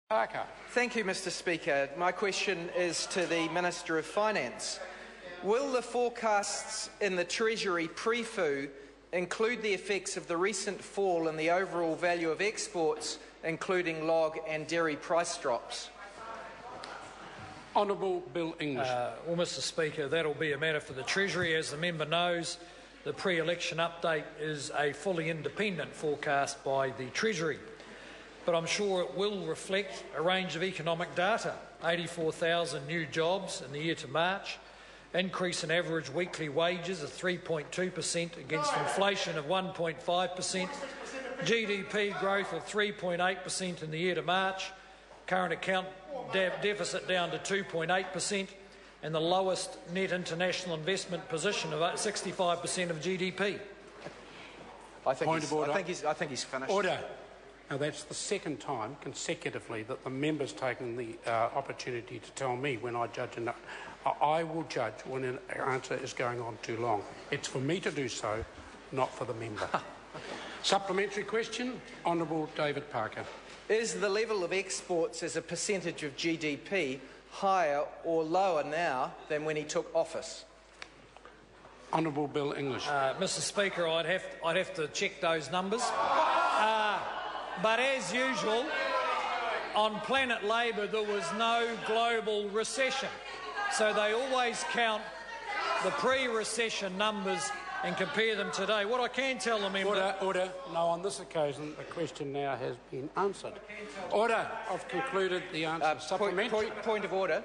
Parker. Thank you, Mr Speaker. My question is to the Minister of Finance. Will the forecasts in the Treasury PREFU include the effects of the recent fall in the overall value of exports, including log and dairy price drops? Honourable Bill English. Well, Mr Speaker, that will be a matter for the Treasury. As the member knows, the pre-election update is a fully independent forecast by the Treasury. But I'm sure it will reflect a range of economic data: 84,000 new jobs in the year to March, increase in average weekly wages of 3.2% against inflation of 1.5%, GDP growth of 3.8% in the year to March, current account deficit down to 2.8%, and the lowest net international investment position of 65% of GDP. I think he's finished. Order. Now, that's the second time consecutively that the member's taken the opportunity to tell me when I judge an I will judge when an answer is going on too long. It's for me to do so, not for the member. Supplementary question, Honourable David Parker. Is the level of exports as a percentage of GDP higher or lower now than when he took office? Honourable Bill English. Mr Speaker, I'd have to check those numbers. But as usual, on Planet Labor there was no global recession. So they always count the pre-recession numbers and compare them today. What I can tell the member... Order. No, on this occasion the question now has been answered. Order. I've concluded the answer. Supplementary. Point of order.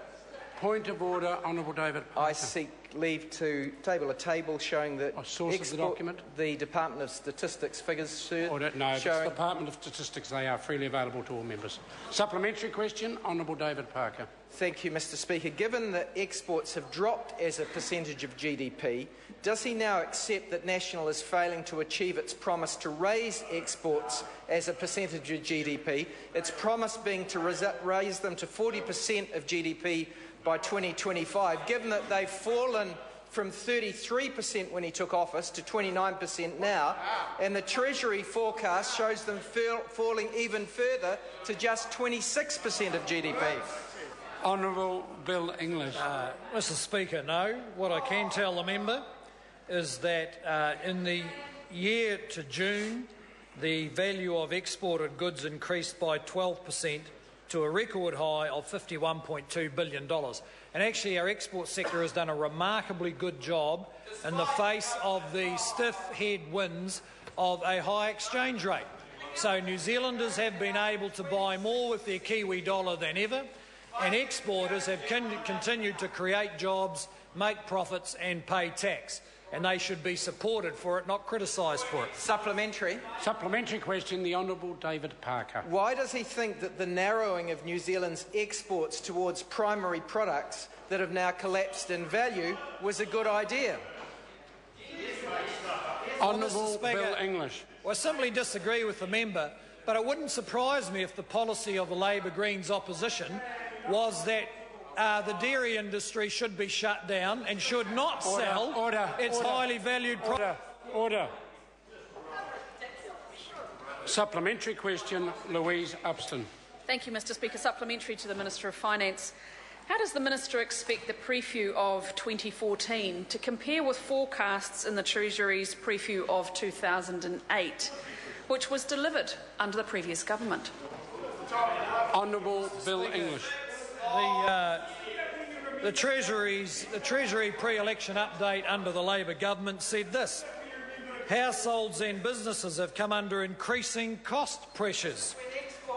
Point of order, Honourable David Parker. I seek leave to table a table showing that the document. The Department of Statistics figures, sir. Order. No, it's the Department of Statistics. They are freely available to all members. Supplementary question, Honourable David Parker. Thank you, Mr Speaker. Given that exports have dropped as a percentage of GDP, does he now accept that National is failing to achieve its promise to raise exports as a percentage of GDP, its promise being to raise them to 40% of GDP by 2025, given that they've fallen from 33% when he took office to 29% now, and the Treasury forecast shows them falling even further to just 26% of GDP? Honourable Bill English. Mr Speaker, no. What I can tell the member is that in the year to June, the value of exported goods increased by 12% to a record high of $51.2 billion. And actually our export sector has done a remarkably good job in the face of the stiff headwinds of a high exchange rate. So New Zealanders have been able to buy more with their Kiwi dollar than ever, and exporters have continued to create jobs, make profits and pay tax. And they should be supported for it, not criticised for it. Supplementary. Supplementary question, the Honourable David Parker. Why does he think that the narrowing of New Zealand's exports towards primary products that have now collapsed in value was a good idea? Honourable Bill English. Well, I simply disagree with the member, but it wouldn't surprise me if the policy of the Labor Greens opposition was that the dairy industry should be shut down and should not sell its highly valued products. Order. Supplementary question, Louise Upston. Thank you, Mr Speaker. Supplementary to the Minister of Finance. How does the Minister expect the PREFU of 2014 to compare with forecasts in the Treasury's PREFU of 2008, which was delivered under the previous government? Honourable Bill English. The Treasury pre-election update under the Labor government said this: households and businesses have come under increasing cost pressures.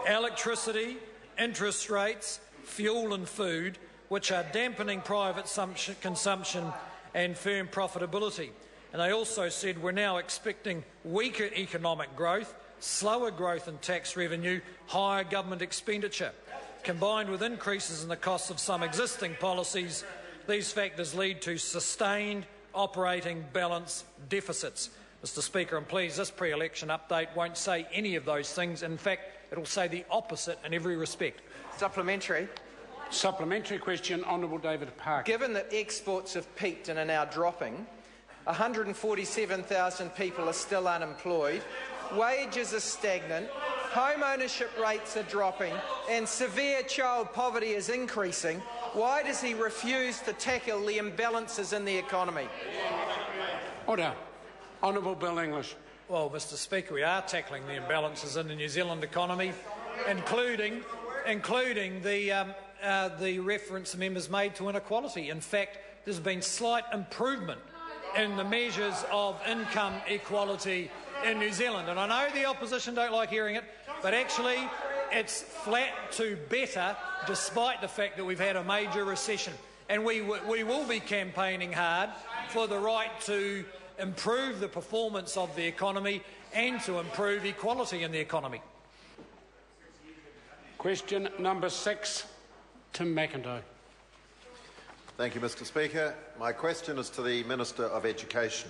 Electricity, interest rates, fuel and food, which are dampening private consumption and firm profitability. And they also said we're now expecting weaker economic growth, slower growth in tax revenue, higher government expenditure. Combined with increases in the costs of some existing policies, these factors lead to sustained operating balance deficits. Mr Speaker, and please, this pre-election update won't say any of those things. In fact, it will say the opposite in every respect. Supplementary. Supplementary question, Honourable David Parker. Given that exports have peaked and are now dropping, 147,000 people are still unemployed, wages are stagnant, home ownership rates are dropping and severe child poverty is increasing, why does he refuse to tackle the imbalances in the economy? Order. Honourable Bill English. Well, Mr Speaker, we are tackling the imbalances in the New Zealand economy, including the reference the members made to inequality. In fact, there's been slight improvement in the measures of income equality in New Zealand. And I know the opposition don't like hearing it, but actually it's flat to better despite the fact that we've had a major recession. And we will be campaigning hard for the right to improve the performance of the economy and to improve equality in the economy. Question number 6, Tim McIntyre. Thank you, Mr Speaker. My question is to the Minister of Education.